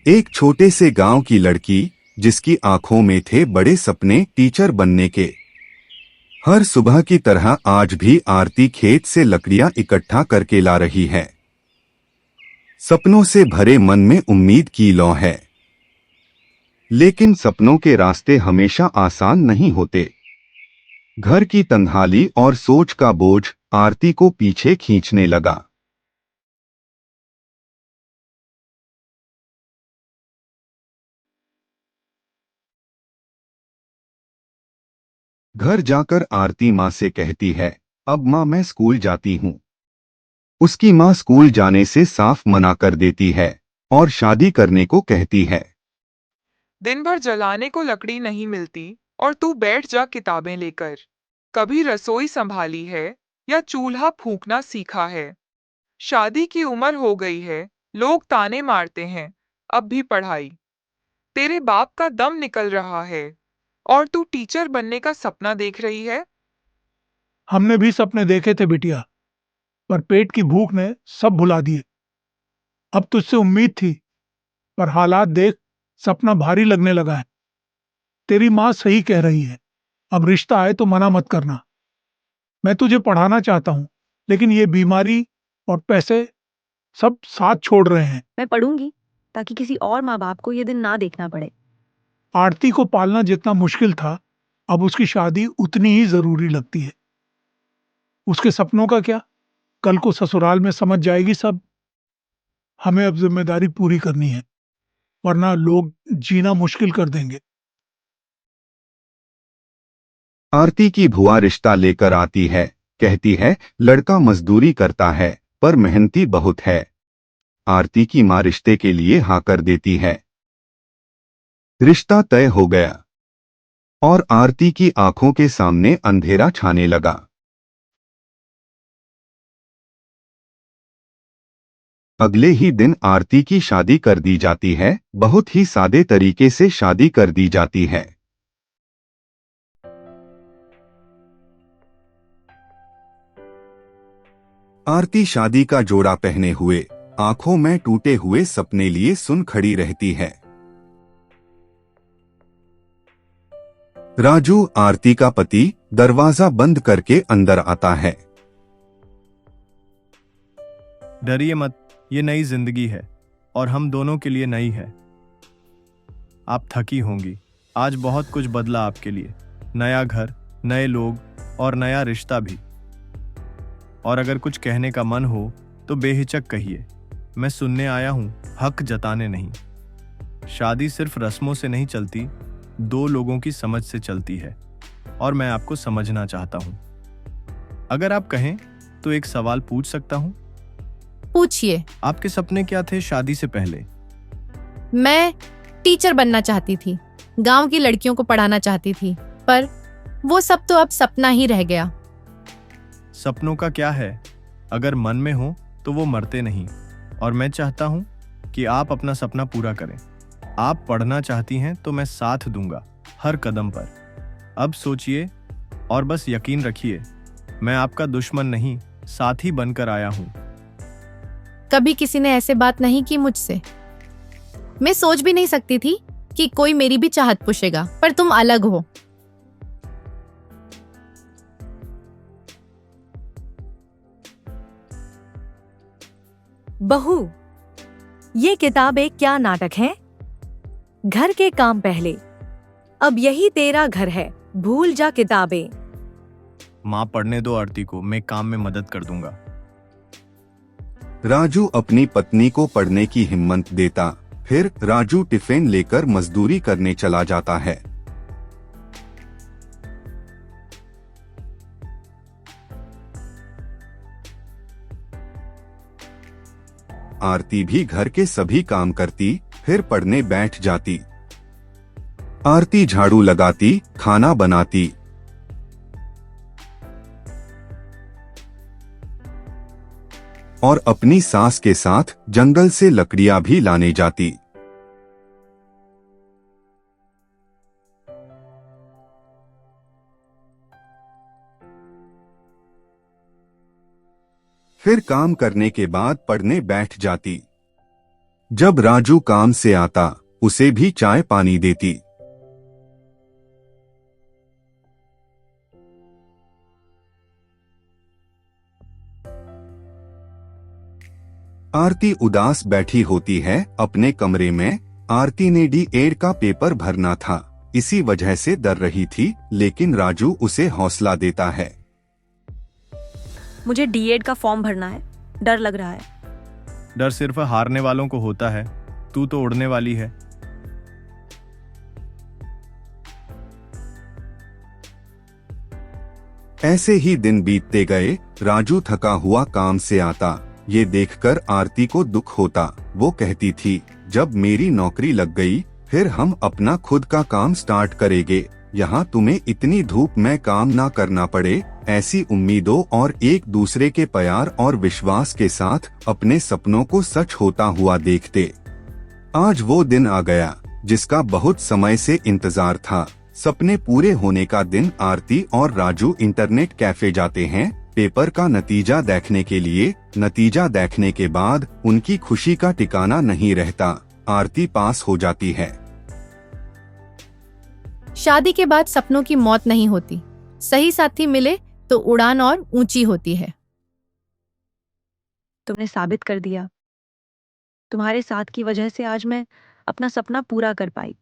एक छोटे से गांव की लड़की जिसकी आंखों में थे बड़े सपने टीचर बनने के। हर सुबह की तरह आज भी आरती खेत से लकड़ियां इकट्ठा करके ला रही है। सपनों से भरे मन में उम्मीद की लौ है। लेकिन सपनों के रास्ते हमेशा आसान नहीं होते। घर की तन्हाली और सोच का बोझ आरती को पीछे खींचने लगा। घर जाकर आरती माँ से कहती है, अब माँ मैं स्कूल जाती हूँ। उसकी माँ स्कूल जाने से साफ मना कर देती है और शादी करने को कहती है। दिन भर जलाने को लकड़ी नहीं मिलती और तू बैठ जा किताबें लेकर। कभी रसोई संभाली है या चूल्हा फूंकना सीखा है? शादी की उम्र हो गई है, लोग ताने मारते हैं, अब भी पढ़ाई। तेरे बाप का दम निकल रहा है और तू टीचर बनने का सपना देख रही है। हमने भी सपने देखे थे बिटिया, पर पेट की भूख ने सब भुला दिए। अब तुझसे उम्मीद थी, पर हालात देख सपना भारी लगने लगा है। तेरी माँ सही कह रही है, अब रिश्ता आए तो मना मत करना। मैं तुझे पढ़ाना चाहता हूँ, लेकिन ये बीमारी और पैसे सब साथ छोड़ रहे हैं। मैं पढ़ूंगी ताकि किसी और माँ बाप को ये दिन ना देखना पड़े। आरती को पालना जितना मुश्किल था, अब उसकी शादी उतनी ही जरूरी लगती है। उसके सपनों का क्या? कल को ससुराल में समझ जाएगी सब। हमें अब जिम्मेदारी पूरी करनी है, वरना लोग जीना मुश्किल कर देंगे। आरती की भुआ रिश्ता लेकर आती है। कहती है, लड़का मजदूरी करता है पर मेहनती बहुत है। आरती की माँ रिश्ते के लिए हाँ कर देती है। रिश्ता तय हो गया और आरती की आंखों के सामने अंधेरा छाने लगा। अगले ही दिन आरती की शादी कर दी जाती है। बहुत ही सादे तरीके से शादी कर दी जाती है। आरती शादी का जोड़ा पहने हुए, आंखों में टूटे हुए सपने लिए सुन खड़ी रहती है। राजू, आरती का पति, दरवाजा बंद करके अंदर आता है। डरिए मत, ये नई जिंदगी है और हम दोनों के लिए नई है। आप थकी होंगी, आज बहुत कुछ बदला आपके लिए। नया घर, नए लोग और नया रिश्ता भी। और अगर कुछ कहने का मन हो तो बेहिचक कहिए। मैं सुनने आया हूं, हक जताने नहीं। शादी सिर्फ रस्मों से नहीं चलती, दो लोगों की समझ से चलती है और मैं आपको समझना चाहता हूं। अगर आप कहें तो एक सवाल पूछ सकता हूं? पूछिए। आपके सपने क्या थे शादी से पहले? मैं टीचर बनना चाहती थी, गांव की लड़कियों को पढ़ाना चाहती थी, पर वो सब तो अब सपना ही रह गया। सपनों का क्या है, अगर मन में हो तो वो मरते नहीं। और मैं चाहता हूं कि आप अपना सपना पूरा करें। आप पढ़ना चाहती हैं तो मैं साथ दूंगा हर कदम पर। अब सोचिए और बस यकीन रखिए, मैं आपका दुश्मन नहीं, साथी बनकर आया हूं। कभी किसी ने ऐसे बात नहीं की मुझसे। मैं सोच भी नहीं सकती थी कि कोई मेरी भी चाहत पूछेगा, पर तुम अलग हो। बहू, ये किताब एक क्या नाटक है? घर के काम पहले। अब यही तेरा घर है, भूल जा किताबें। माँ, पढ़ने दो आरती को, मैं काम में मदद कर दूंगा। राजू अपनी पत्नी को पढ़ने की हिम्मत देता। फिर राजू टिफिन लेकर मजदूरी करने चला जाता है। आरती भी घर के सभी काम करती, फिर पढ़ने बैठ जाती। आरती झाड़ू लगाती, खाना बनाती और अपनी सास के साथ जंगल से लकड़ियां भी लाने जाती। फिर काम करने के बाद पढ़ने बैठ जाती। जब राजू काम से आता उसे भी चाय पानी देती। आरती उदास बैठी होती है अपने कमरे में। आरती ने डी.एड का पेपर भरना था, इसी वजह से डर रही थी, लेकिन राजू उसे हौसला देता है। मुझे डीएड का फॉर्म भरना है, डर लग रहा है। डर सिर्फ हारने वालों को होता है, तू तो उड़ने वाली है। ऐसे ही दिन बीतते गए। राजू थका हुआ काम से आता, ये देखकर आरती को दुख होता। वो कहती थी, जब मेरी नौकरी लग गई फिर हम अपना खुद का काम स्टार्ट करेंगे। यहाँ तुम्हें इतनी धूप में काम ना करना पड़े। ऐसी उम्मीदों और एक दूसरे के प्यार और विश्वास के साथ अपने सपनों को सच होता हुआ देखते। आज वो दिन आ गया जिसका बहुत समय से इंतजार था। सपने पूरे होने का दिन। आरती और राजू इंटरनेट कैफे जाते हैं पेपर का नतीजा देखने के लिए। नतीजा देखने के बाद उनकी खुशी का ठिकाना नहीं रहता। आरती पास हो जाती है। शादी के बाद सपनों की मौत नहीं होती, सही साथी मिले तो उड़ान और ऊंची होती है। तुमने साबित कर दिया। तुम्हारे साथ की वजह से आज मैं अपना सपना पूरा कर पाई।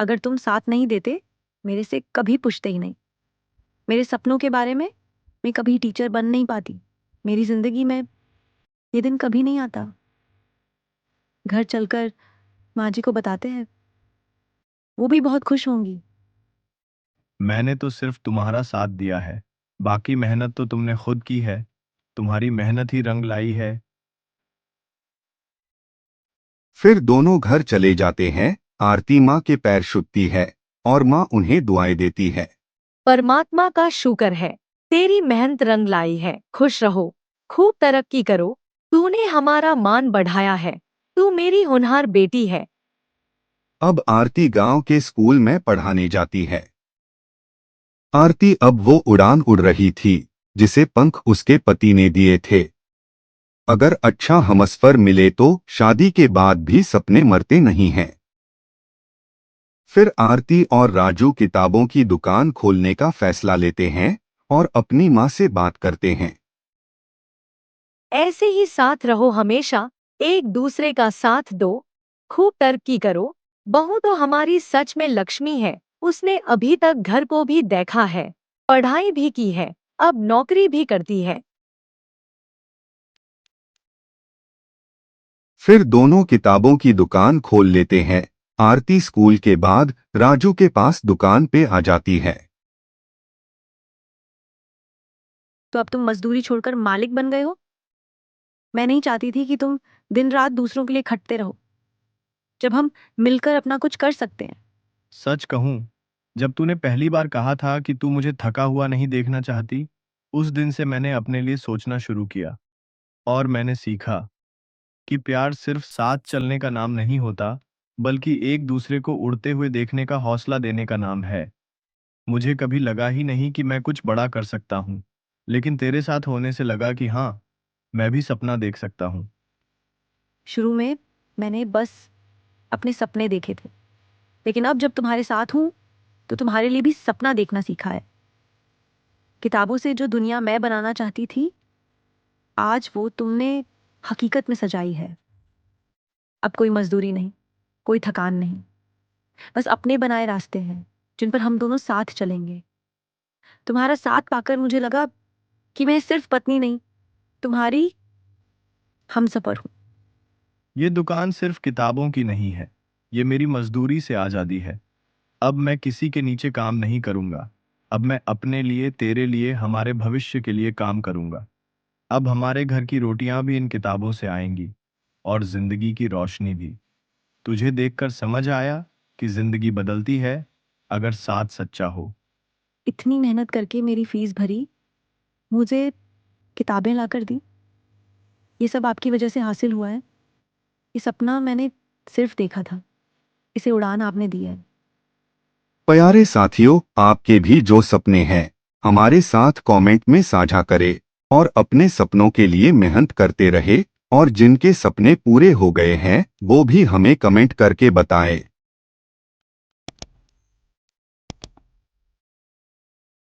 अगर तुम साथ नहीं देते, मेरे से कभी पूछते ही नहीं। मेरे सपनों के बारे में मैं कभी टीचर बन नहीं पाती। मेरी जिंदगी में ये दिन कभी नहीं आता। घर चलकर माँ जी को बताते हैं, वो भी बहुत खुश होंगी। मैंने तो सिर्फ तुम्हारा साथ दिया है, बाकी मेहनत तो तुमने खुद की है। तुम्हारी मेहनत ही रंग लाई है। फिर दोनों घर चले जाते हैं। आरती माँ के पैर छूती है और माँ उन्हें दुआएं देती है। परमात्मा का शुक्र है, तेरी मेहनत रंग लाई है। खुश रहो, खूब तरक्की करो। तूने हमारा मान बढ़ाया है। तू मेरी होनहार बेटी है। अब आरती गांव के स्कूल में पढ़ाने जाती है। आरती अब वो उड़ान उड़ रही थी जिसे पंख उसके पति ने दिए थे। अगर अच्छा हमसफर मिले तो शादी के बाद भी सपने मरते नहीं हैं। फिर आरती और राजू किताबों की दुकान खोलने का फैसला लेते हैं और अपनी माँ से बात करते हैं। ऐसे ही साथ रहो हमेशा, एक दूसरे का साथ दो, खूब तरक्की करो। बहू तो हमारी सच में लक्ष्मी है। उसने अभी तक घर को भी देखा है, पढ़ाई भी की है, अब नौकरी भी करती है। फिर दोनों किताबों की दुकान खोल लेते हैं। आरती स्कूल के बाद राजू के पास दुकान पे आ जाती है। तो अब तुम मजदूरी छोड़कर मालिक बन गए हो। मैं नहीं चाहती थी कि तुम दिन रात दूसरों के लिए खटते रहो, जब हम मिलकर अपना कुछ कर सकते हैं। सच कहूं, जब तूने पहली बार कहा था कि तू मुझे थका हुआ नहीं देखना चाहती, उस दिन से मैंने अपने लिए सोचना शुरू किया और मैंने सीखा कि प्यार सिर्फ साथ चलने का नाम नहीं होता, बल्कि एक दूसरे को उड़ते हुए देखने का हौसला देने का नाम है। मुझे कभी लगा ही नहीं कि मैं कुछ बड़ा कर सकता हूं, लेकिन तेरे साथ होने से लगा कि हाँ, मैं भी सपना देख सकता हूं। शुरू में मैंने बस अपने सपने देखे थे, लेकिन अब जब तुम्हारे साथ हूं तो तुम्हारे लिए भी सपना देखना सीखा है। किताबों से जो दुनिया मैं बनाना चाहती थी, आज वो तुमने हकीकत में सजाई है। अब कोई मजदूरी नहीं, कोई थकान नहीं, बस अपने बनाए रास्ते हैं जिन पर हम दोनों साथ चलेंगे। तुम्हारा साथ पाकर मुझे लगा कि मैं सिर्फ पत्नी नहीं, तुम्हारी हमसफर हूं। ये दुकान सिर्फ किताबों की नहीं है, ये मेरी मजदूरी से आज़ादी है। अब मैं किसी के नीचे काम नहीं करूंगा। अब मैं अपने लिए, तेरे लिए, हमारे भविष्य के लिए काम करूंगा। अब हमारे घर की रोटियां भी इन किताबों से आएंगी और जिंदगी की रोशनी भी। तुझे देखकर समझ आया कि जिंदगी बदलती है अगर साथ सच्चा हो। इतनी मेहनत करके मेरी फीस भरी, मुझे किताबें लाकर दी, ये सब आपकी वजह से हासिल हुआ है। ये सपना मैंने सिर्फ देखा था, इसे उड़ान आपने दी है। प्यारे साथियों, आपके भी जो सपने हैं हमारे साथ कमेंट में साझा करें और अपने सपनों के लिए मेहनत करते रहे और जिनके सपने पूरे हो गए हैं वो भी हमें कमेंट करके बताएं।